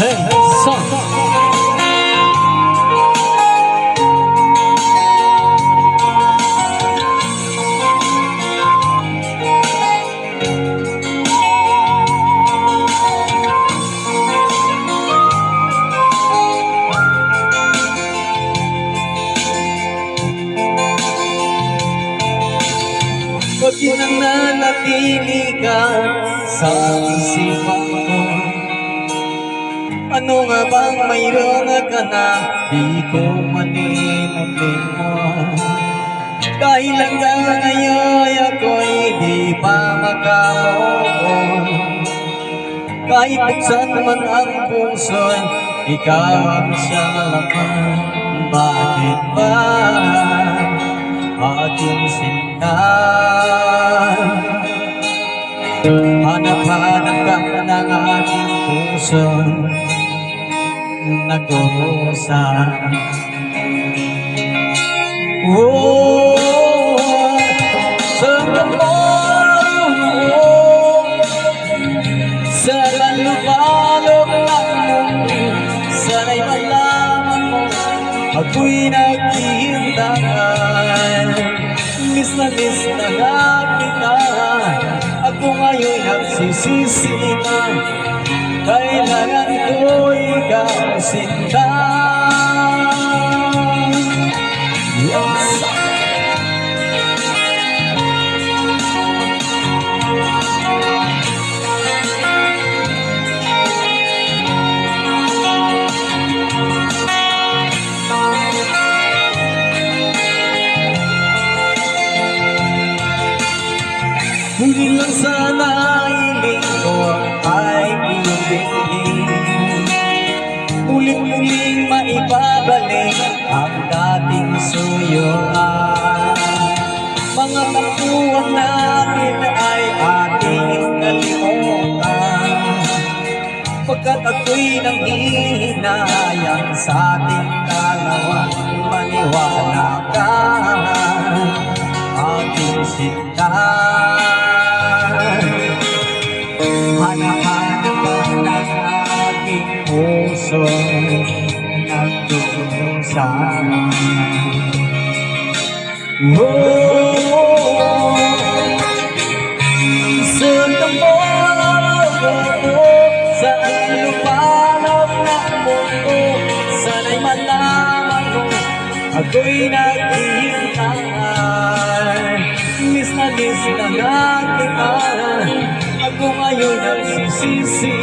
Hey, son. Bakit nang nanatili ka sa isipan ko? Ano nga bang mayroon ka na di ko manimutin mo? Dahil hanggang ngayon ako'y di pa makamove. Kahit buksan man ang puso'y ikaw ang siyang laman. Bakit ba aking sinta? Hanap-hanap ka ng aking puso, nag-uusa. Oh, saan mo, sa lalupalok ng mundo, sana'y malaman mo, ako'y naghihintay. Miss na kita, ako ngayon nagsisisi na, kailangan ko ikaw sinta. Yes. Huli lang sana hiling ko ay ibigin, muling-muling maibabalik ang dating suyuan. Mga tapuan natin ay ating kalimutan, pagkat ako'y nanghihinayang sa ating dalawa. Maniwala ka, aking sinta. Hanap-hanap ka ng aking puso, nagdudusa. Oh, saan mo, saan lumalap ng mundo, sana'y malaman mo, ako'y naghihintay. Miss na nga kita, ako ngayon nagsisisi